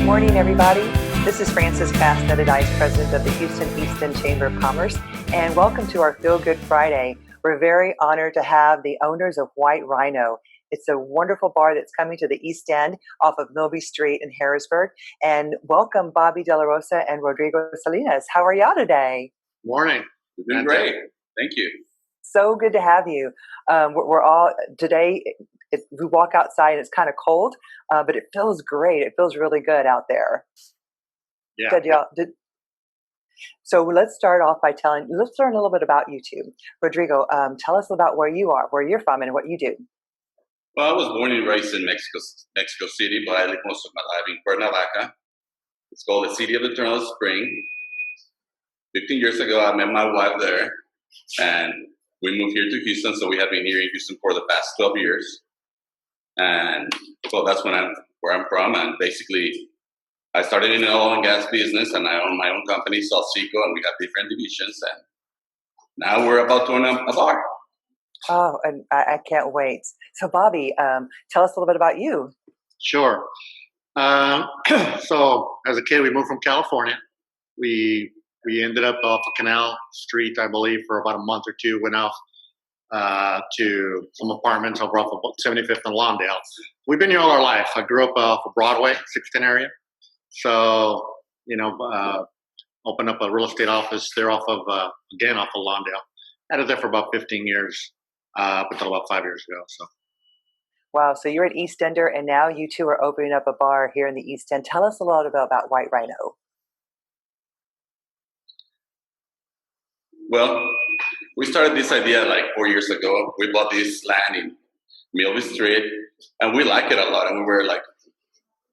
morning, everybody. This is Frances Castaneda-Dice, President of the Houston Easton Chamber of Commerce, and welcome to our Feel Good Friday. We're very honored to have the owners of White Rhino. It's a wonderful bar that's coming to the East End off of Milby Street in Harrisburg. And welcome, Bobby De La Rosa and Rodrigo Salinas. How are y'all today? Morning. Doing great. Thank you. So good to have you. We're all today. We walk outside and it's kind of cold, but it feels great. It feels really good out there. Yeah. Good, y'all. So let's start off by let's learn a little bit about you two. Rodrigo, tell us about where you are, where you're from, and what you do. Well, I was born and raised in Mexico City, but I lived most of my life in Cuernavaca. It's called the City of Eternal Spring. 15 years ago, I met my wife there, and we moved here to Houston. So we have been here in Houston for the past 12 years. And so that's where I'm from. And basically, I started in the oil and gas business, and I own my own company, Salsico, and we have different divisions. And now we're about to own a bar. Oh, and I can't wait. So, Bobby, tell us a little bit about you. Sure. So, as a kid, we moved from California. We ended up off of Canal Street, I believe, for about a month or two. Went off to some apartments over off of 75th and Lawndale. We've been here all our life. I grew up off of Broadway, 610 area. So, opened up a real estate office there off of Lawndale. Had it there for about 15 years, up until about 5 years ago. So. Wow, so you're an East Ender, and now you two are opening up a bar here in the East End. Tell us a lot about White Rhino. Well, we started this idea like 4 years ago. We bought this land in Milby Street, and we like it a lot. And we were like,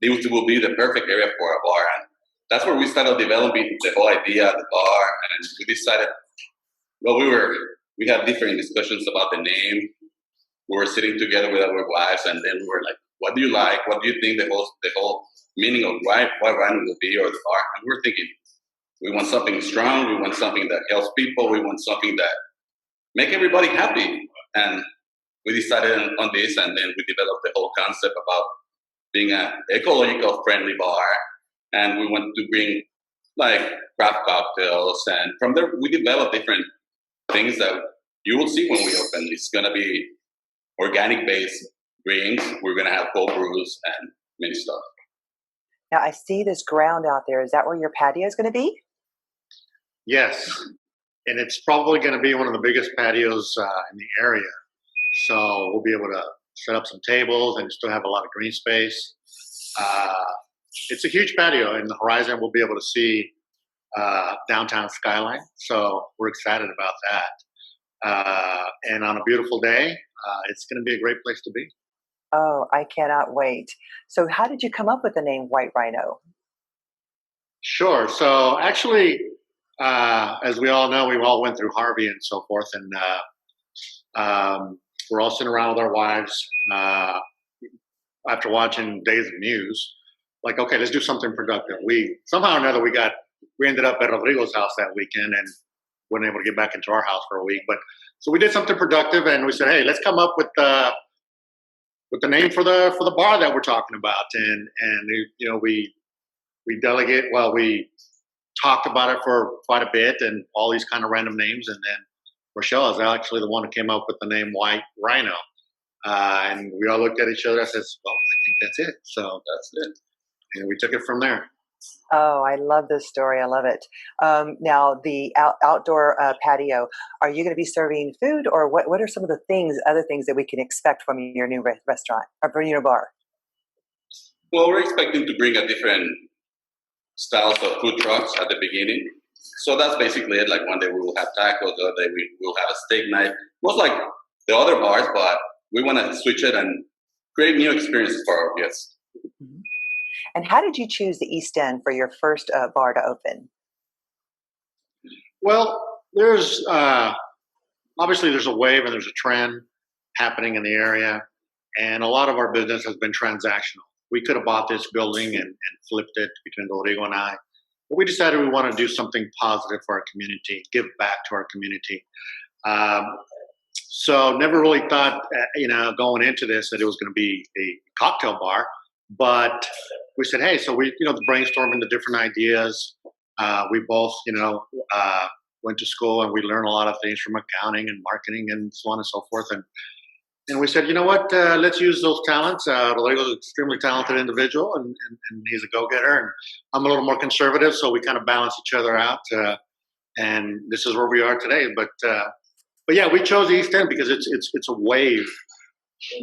it will be the perfect area for a bar. And that's where we started developing the whole idea of the bar. And we decided, well, we had different discussions about the name. We were sitting together with our wives, and then we were like, what do you like? What do you think the whole meaning of White Rhino will be, or the bar? And we were thinking, we want something strong. We want something that helps people. We want something that make everybody happy. And we decided on this, and then we developed the whole concept about being an ecological friendly bar. And we want to bring like craft cocktails. And from there, we developed different things that you will see when we open. It's going to be organic based drinks. We're going to have cold brews and many stuff. Now, I see this ground out there. Is that where your patio is going to be? Yes. And it's probably going to be one of the biggest patios in the area. So we'll be able to set up some tables and still have a lot of green space. It's a huge patio. In the horizon, we'll be able to see downtown skyline. So we're excited about that. And on a beautiful day, it's going to be a great place to be. Oh, I cannot wait. So how did you come up with the name White Rhino? Sure. So actually, as we all know, we all went through Harvey and so forth. And we're all sitting around with our wives after watching days of news. Like, okay, let's do something productive. We somehow or another, we ended up at Rodrigo's house that weekend and weren't able to get back into our house for a week. But so we did something productive, and we said, hey, let's come up with the name for the bar that we're talking about. And we talked about it for quite a bit, and all these kind of random names. And then Rochelle is actually the one who came up with the name White Rhino. And we all looked at each other and said, well, I think that's it. So that's it. And we took it from there. Oh, I love this story. I love it. Now, the outdoor patio, are you going to be serving food, or what are some of the other things that we can expect from your new restaurant or from your bar? Well, we're expecting to bring a different styles of food trucks at the beginning. So that's basically it. Like one day we will have tacos, the other day we will have a steak night. Most like the other bars, but we want to switch it and create new experiences for our guests. Mm-hmm. And how did you choose the East End for your first bar to open? Well, there's obviously there's a wave and there's a trend happening in the area, and a lot of our business has been transactional. We could have bought this building and flipped it between Rodrigo and I, but we decided we want to do something positive for our community, give back to our community. So never really thought, going into this that it was going to be a cocktail bar, but we said, hey, so we, brainstorming the different ideas. We both, went to school and we learned a lot of things from accounting and marketing and so on and so forth. And we said, you know what, let's use those talents. Rodrigo's an extremely talented individual and he's a go-getter. And I'm a little more conservative, so we kind of balance each other out. And this is where we are today. But yeah, we chose East End because it's a wave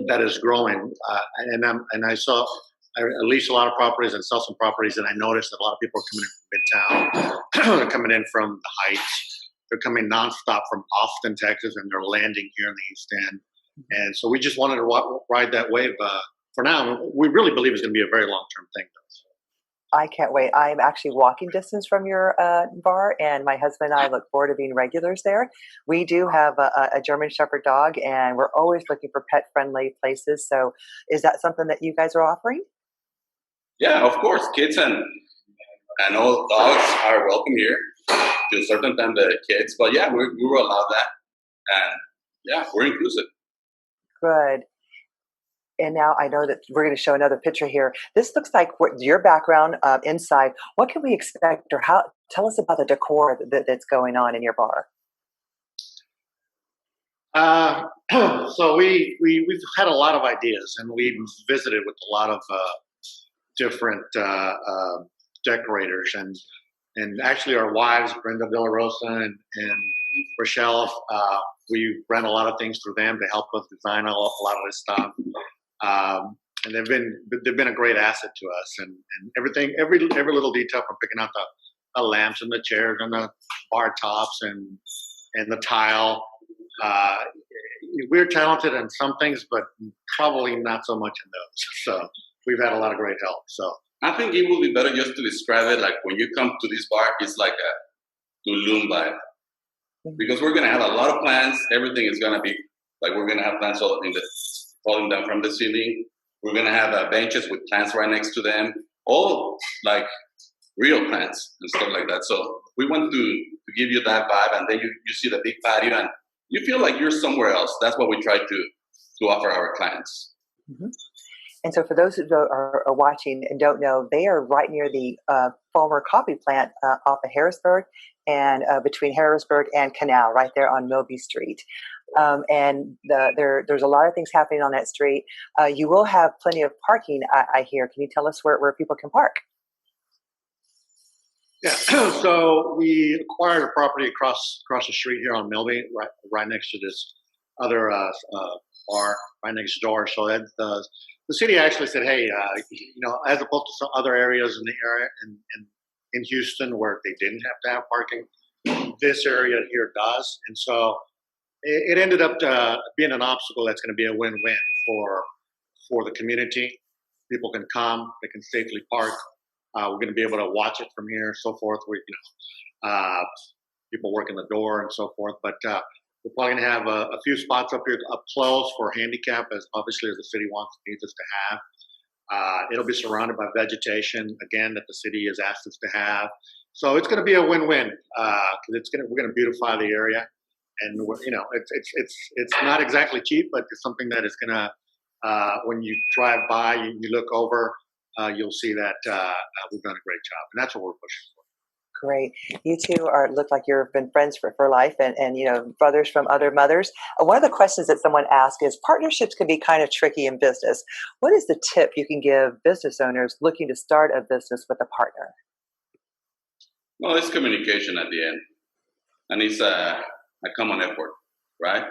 that is growing. And I lease a lot of properties and sell some properties, and I noticed that a lot of people are coming in from Midtown. They're coming in from the Heights. They're coming nonstop from Austin, Texas, and they're landing here in the East End. And so we just wanted to ride that wave for now. We really believe it's going to be a very long-term thing, though. I can't wait. I'm actually walking distance from your bar, and my husband and I look forward to being regulars there. We do have a German Shepherd dog, and we're always looking for pet-friendly places. So is that something that you guys are offering? Yeah, of course. Kids and all dogs are welcome here to a certain time, the kids. But yeah, we will allow that. And yeah, we're inclusive. Good. And now I know that we're going to show another picture here. This looks like your background inside. What can we expect, or tell us about the decor that's going on in your bar? So we've had a lot of ideas, and we've visited with a lot of different decorators, and actually our wives, Brenda De La Rosa and Rochelle, we ran a lot of things through them to help us design a lot of this stuff. And they've been a great asset to us, and everything, every little detail, from picking out the lamps and the chairs and the bar tops and the tile. We're talented in some things, but probably not so much in those. So we've had a lot of great help. So I think it would be better just to describe it like when you come to this bar, it's like a Tulum vibe. Because we're going to have a lot of plants. Everything is going to be like, we're going to have plants falling down from the ceiling. We're going to have benches with plants right next to them, all like real plants and stuff like that. So we want to give you that vibe, and then you see the big patio and you feel like you're somewhere else. That's what we try to offer our clients. Mm-hmm. And so for those who are watching and don't know, they are right near the former coffee plant off of Harrisburg, and between Harrisburg and Canal, right there on Milby Street. And there's a lot of things happening on that street. You will have plenty of parking, I hear. Can you tell us where people can park? Yeah, so we acquired a property across the street here on Milby, right next to this other bar right next door. So that the city actually said, hey, as opposed to some other areas in the area in Houston where they didn't have to have parking, this area here does. And so it ended up being an obstacle that's going to be a win-win for the community. People can come, they can safely park. We're going to be able to watch it from here, so forth. People working the door and so forth. But we're probably going to have a few spots up here up close for handicap, as obviously as the city needs us to have. It'll be surrounded by vegetation again that the city has asked us to have. So it's going to be a win-win because we're going to beautify the area, and it's not exactly cheap, but it's something that is going to when you drive by, you look over, you'll see that we've done a great job, and that's what we're pushing for. Great. You two look like you've been friends for life, and brothers from other mothers. One of the questions that someone asked is, partnerships can be kind of tricky in business. What is the tip you can give business owners looking to start a business with a partner? Well, it's communication at the end, and it's a common effort, right?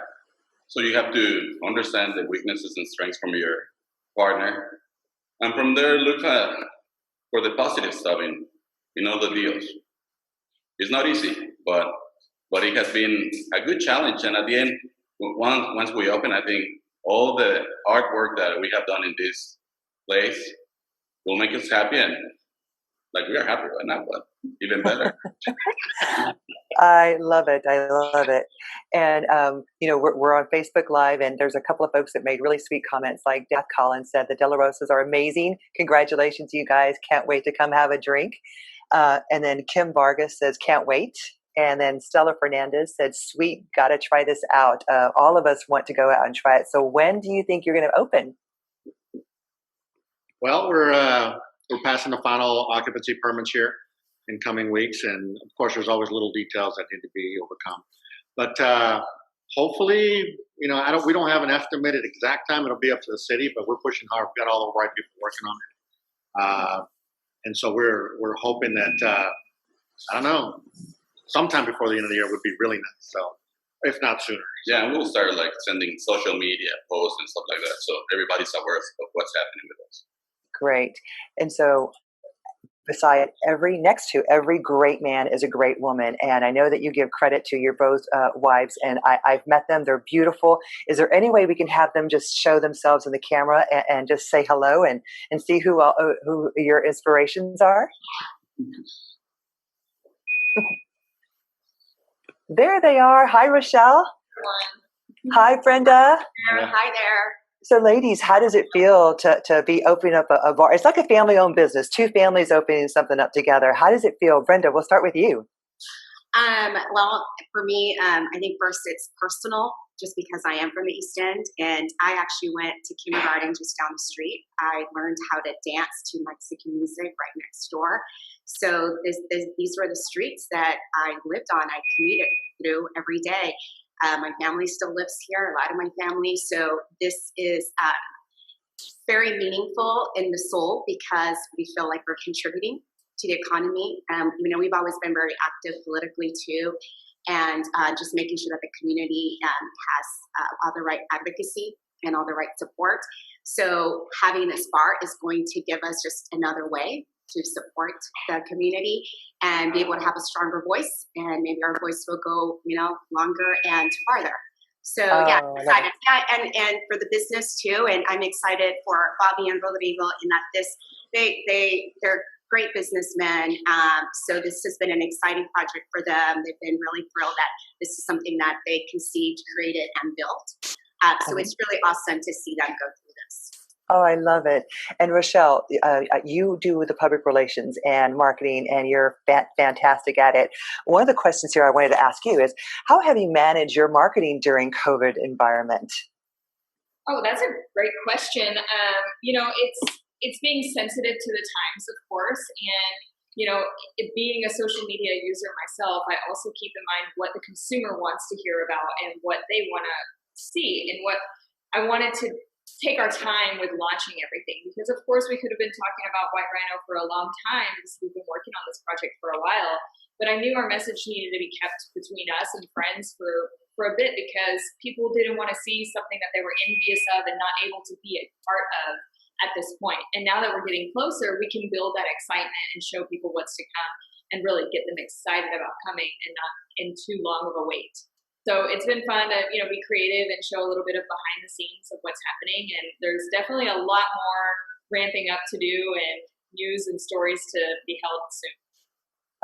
So you have to understand the weaknesses and strengths from your partner, and from there look for the positive stuff in all the deals. It's not easy, but it has been a good challenge. And at the end, once we open, I think all the artwork that we have done in this place will make us happy, and like we are happy right now, but even better. I love it. I love it. And, we're on Facebook Live, and there's a couple of folks that made really sweet comments. Like Death Collins said, the De La Rosas are amazing. Congratulations, you guys. Can't wait to come have a drink. And then Kim Vargas says, can't wait. And then Stella Fernandez said, sweet, got to try this out. All of us want to go out and try it. So when do you think you're going to open? Well, we're we're passing the final occupancy permits here in coming weeks, and of course, there's always little details that need to be overcome. But hopefully, we don't have an estimated exact time. It'll be up to the city, but we're pushing hard. We've got all the right people working on it, and so we're hoping that I don't know, sometime before the end of the year would be really nice. So, if not sooner. Yeah, and we'll start like sending social media posts and stuff like that, so everybody's aware of what's happening with us. Great. And so, next to every great man is a great woman, and I know that you give credit to your both wives, and I've met them. They're beautiful. Is there any way we can have them just show themselves in the camera and just say hello and see who your inspirations are? There they are. Hi, Rochelle. Hi, Brenda. Hi there. So, ladies, how does it feel to be opening up a bar? It's like a family-owned business, two families opening something up together. How does it feel? Brenda, we'll start with you. Well, for me, I think first it's personal, just because I am from the East End, and I actually went to kindergarten just down the street. I learned how to dance to Mexican music right next door. So these were the streets that I lived on. I commuted through every day. My family still lives here, a lot of my family. So this is very meaningful in the soul, because we feel like we're contributing to the economy. We've always been very active politically too, and just making sure that the community has all the right advocacy and all the right support. So having this bar is going to give us just another way to support the community and be able to have a stronger voice, and maybe our voice will go, longer and farther. So I'm excited. Yeah, and for the business too, and I'm excited for Bobby and Rodrigo in that they're great businessmen. So this has been an exciting project for them. They've been really thrilled that this is something that they conceived, created, and built. So it's really awesome to see them go through this. Oh, I love it. And Rochelle, you do the public relations and marketing, and you're fantastic at it. One of the questions here I wanted to ask you is, how have you managed your marketing during COVID environment? Oh, that's a great question. It's being sensitive to the times, of course, and being a social media user myself, I also keep in mind what the consumer wants to hear about and what they want to see, and what I wanted to take our time with launching everything, because of course we could have been talking about White Rhino for a long time, because we've been working on this project for a while, but I knew our message needed to be kept between us and friends for a bit, because people didn't want to see something that they were envious of and not able to be a part of at this point. And now that we're getting closer, we can build that excitement and show people what's to come and really get them excited about coming and not in too long of a wait. So it's been fun to, be creative and show a little bit of behind the scenes of what's happening. And there's definitely a lot more ramping up to do, and news and stories to be held soon.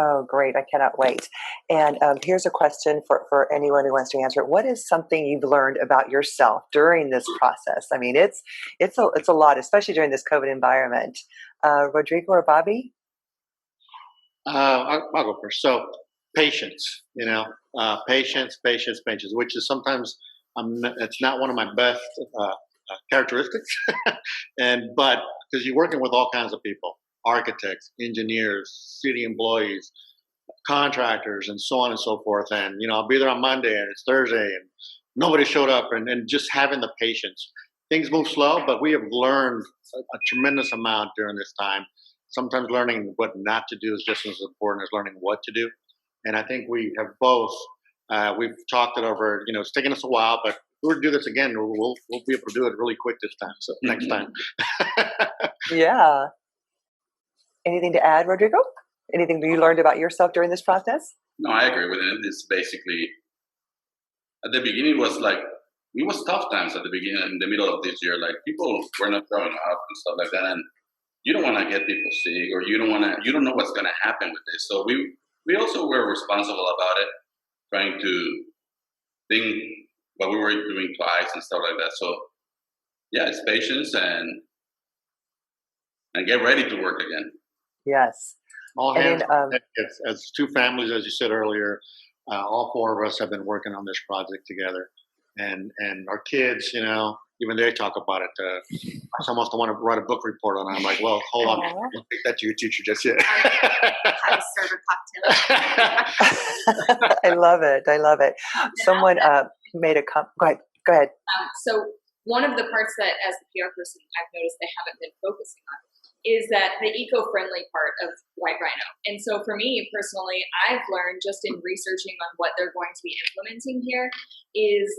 Oh, great. I cannot wait. And here's a question for anyone who wants to answer it. What is something you've learned about yourself during this process? I mean, it's a lot, especially during this COVID environment. Rodrigo or Bobby? I'll go first. So patience, patience, which is sometimes it's not one of my best characteristics, but because you're working with all kinds of people, architects, engineers, city employees, contractors, and so on and so forth. And I'll be there on Monday, and it's Thursday, and nobody showed up, and just having the patience. Things move slow, but we have learned a tremendous amount during this time. Sometimes learning what not to do is just as important as learning what to do. And I think we have both. We've talked it over. It's taken us a while, but we'll do this again. We'll be able to do it really quick this time. So next time. Yeah. Anything to add, Rodrigo? Anything that you learned about yourself during this process? No, I agree with it. It's basically, at the beginning it was tough times at the beginning, in the middle of this year. Like, people were not showing up and stuff like that. And you don't want to get people sick, or you don't know what's going to happen with this. So we also were responsible about it, trying to think what we were doing twice and stuff like that. So yeah, it's patience and get ready to work again. Yes. All hands as two families, as you said earlier, all four of us have been working on this project together, and our kids, even they talk about it. I almost want to write a book report on it. I'm like, well, hold on, Aw. don't take that to your teacher just yet. How to serve a cocktail. I love it. I love it. Someone made a go ahead. Go ahead. So one of the parts that, as the PR person, I've noticed they haven't been focusing on is that the eco-friendly part of White Rhino. And so for me personally, I've learned just in researching on what they're going to be implementing here is,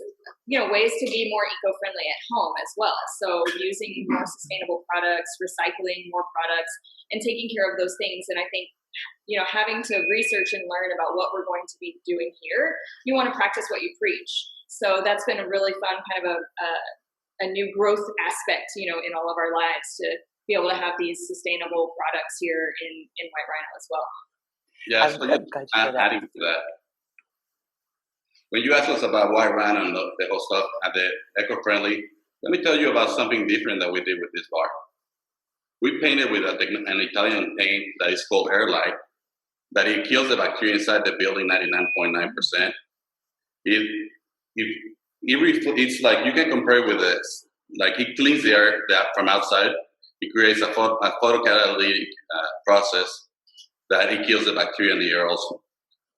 ways to be more eco-friendly at home as well. So using more sustainable products, recycling more products, and taking care of those things. And I think, having to research and learn about what we're going to be doing here, you want to practice what you preach. So that's been a really fun kind of a new growth aspect, in all of our lives to be able to have these sustainable products here in White Rhino as well. Yeah, so adding to that. When you asked us about White Rhino and the whole stuff and the eco-friendly, let me tell you about something different that we did with this bar. We painted with an Italian paint that is called Airlight, that it kills the bacteria inside the building 99.9%. It's like, you can compare it with this. Like, it cleans the air from outside. It creates a photocatalytic process that it kills the bacteria in the air also.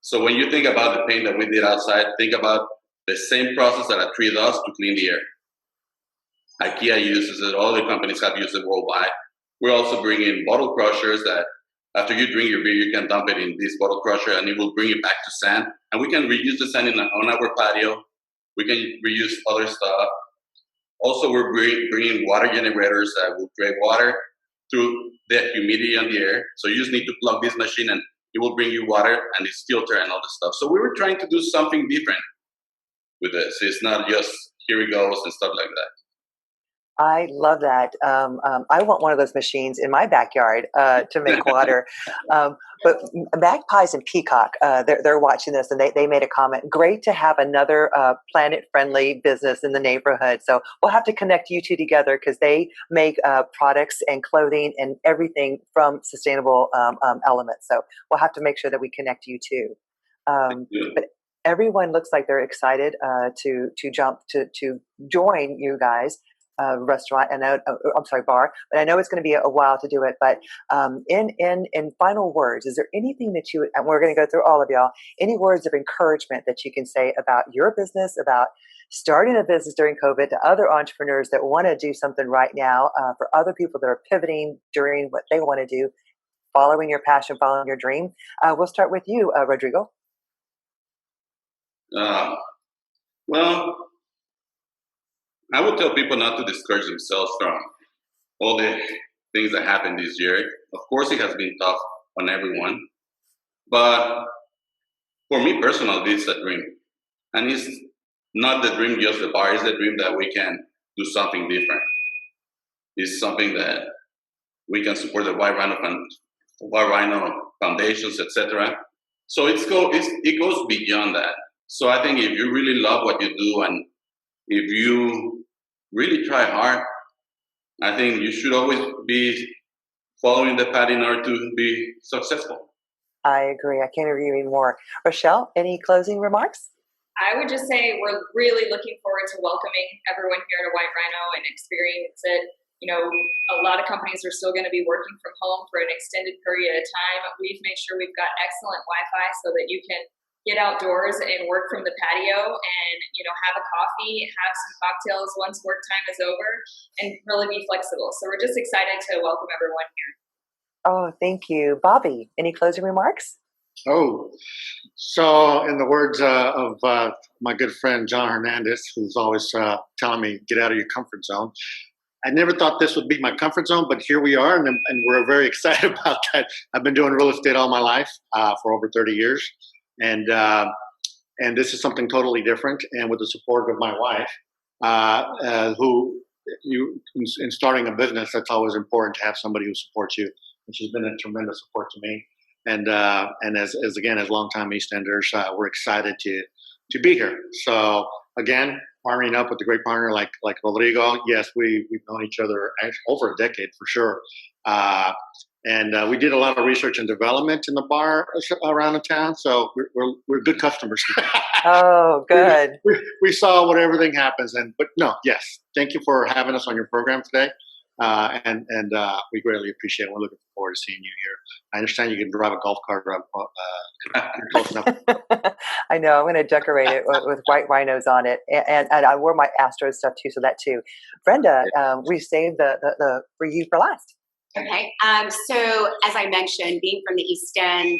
So when you think about the paint that we did outside, think about the same process that a tree does to clean the air. IKEA uses it. All the companies have used it worldwide. We're also bringing bottle crushers that after you drink your beer, you can dump it in this bottle crusher and it will bring it back to sand. And we can reuse the sand on our patio. We can reuse other stuff. Also, we're bringing water generators that will create water through the humidity on the air. So you just need to plug this machine and it will bring you water and it's filter and all this stuff. So we were trying to do something different with this. It's not just here it goes and stuff like that. I love that. I want one of those machines in my backyard to make water. But Magpies and Peacock, they're watching this, and they made a comment. Great to have another planet-friendly business in the neighborhood. So we'll have to connect you two together because they make products and clothing and everything from sustainable elements. So we'll have to make sure that we connect you two. But everyone looks like they're excited to jump to join you guys. Restaurant and bar, but I know it's going to be a while to do it. But in final words, is there anything that you, and we're going to go through all of y'all, any words of encouragement that you can say about your business, about starting a business during COVID, to other entrepreneurs that want to do something right now, for other people that are pivoting during what they want to do, following your passion, following your dream? We'll start with you, Rodrigo. Well, I would tell people not to discourage themselves from all the things that happened this year. Of course, it has been tough on everyone. But for me personally, this is a dream. And it's not the dream just the bar, it's the dream that we can do something different. It's something that we can support the White Rhino foundations, etc. So it goes beyond that. So I think if you really love what you do and if you really try hard, I think you should always be following the path in order to be successful. I agree. I can't agree anymore. Rochelle, any closing remarks? I would just say we're really looking forward to welcoming everyone here to White Rhino and experience it. A lot of companies are still going to be working from home for an extended period of time. We've made sure we've got excellent Wi-Fi so that you can get outdoors and work from the patio and, have a coffee, have some cocktails once work time is over, and really be flexible. So we're just excited to welcome everyone here. Oh, thank you. Bobby, any closing remarks? Oh, so in the words of my good friend John Hernandez, who's always telling me, get out of your comfort zone. I never thought this would be my comfort zone, but here we are, and we're very excited about that. I've been doing real estate all my life for over 30 years. And this is something totally different. And with the support of my wife, in starting a business, that's always important to have somebody who supports you. And she's been a tremendous support to me. And as longtime East Enders, we're excited to be here. So again, partnering up with a great partner like Rodrigo. Yes, we've known each other over a decade for sure. And we did a lot of research and development in the bar around the town, so we're good customers. Oh, good. We saw what everything happens, but no, yes, thank you for having us on your program today, and we greatly appreciate it. We're looking forward to seeing you here. I understand you can drive a golf cart around. You're close enough. I know. I'm going to decorate it with white rhinos on it, and I wore my Astros stuff too, so that too. Brenda, we saved the for you for last. Okay. So as I mentioned, being from the East End,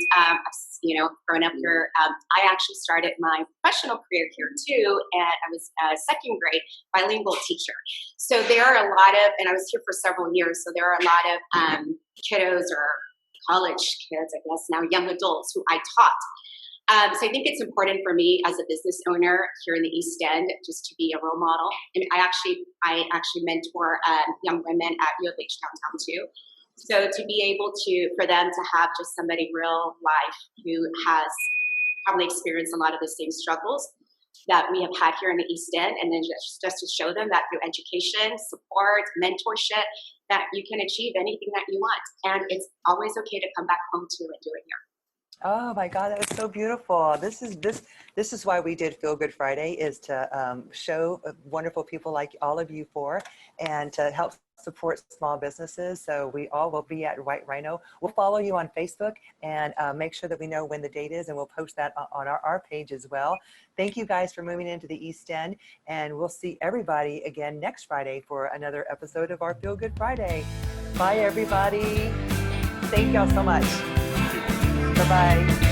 growing up here, I actually started my professional career here too, and I was a second grade bilingual teacher. So there are a lot of, and I was here for several years, so there are a lot of kiddos or college kids, I guess now, young adults who I taught. So I think it's important for me as a business owner here in the East End just to be a role model. And I actually mentor young women at U of H downtown too. So to be able for them to have just somebody real life who has probably experienced a lot of the same struggles that we have had here in the East End, and then just to show them that through education, support, mentorship, that you can achieve anything that you want. And it's always okay to come back home to and do it here. Oh my God, that was so beautiful. This is why we did Feel Good Friday, is to show wonderful people like all of you and to help support small businesses. So we all will be at White Rhino. We'll follow you on Facebook and make sure that we know when the date is, and we'll post that on our page as well. Thank you guys for moving into the East End, and we'll see everybody again next Friday for another episode of our Feel Good Friday. Bye everybody. Thank y'all so much. Bye-bye.